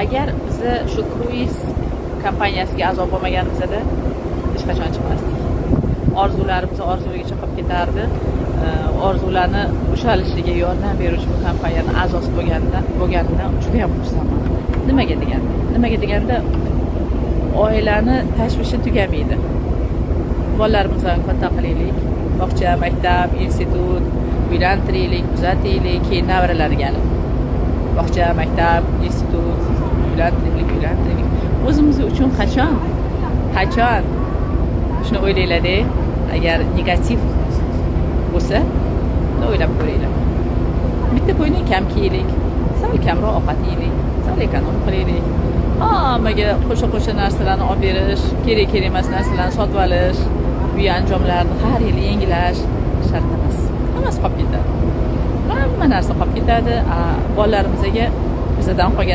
agar bizni shu kruiz kompaniyasiga a'zo bo'lmaganimizda hech qachon chiqmasdik. Orzularimiz orzuligicha qolib ketardi. Orzularni ushalishiga yordam beruvchi bu kompaniyaning a'zosi bo'lganidan juda ham xursandman. Nimaga deganda oilani tashvishi tugamaydi. Bolalarimizni katta qilaylik, bog'cha, maktab, institut, uylantiraylik, uzataylik, keyin nevaralarga bog'cha, maktab, institut, uylantiraylik. O'zimiz uchun qachon shuni o'ylaylik-da, agar negativ bo'lsa, o'ylab ko'raylik. Bitta qo'yni kam kiyaylik, sal kamroq ovqat yeylik, sal ekonom qilaylik. Hammaga qo'sha narsalarni olib berish, kerak emas narsalarni sotib olish, uy anjomlarini har yili yangilash shart emas. Hammasi qolib ketadi. Hamma narsa qolib ketadi. Bolalarimizga bizdan qolgan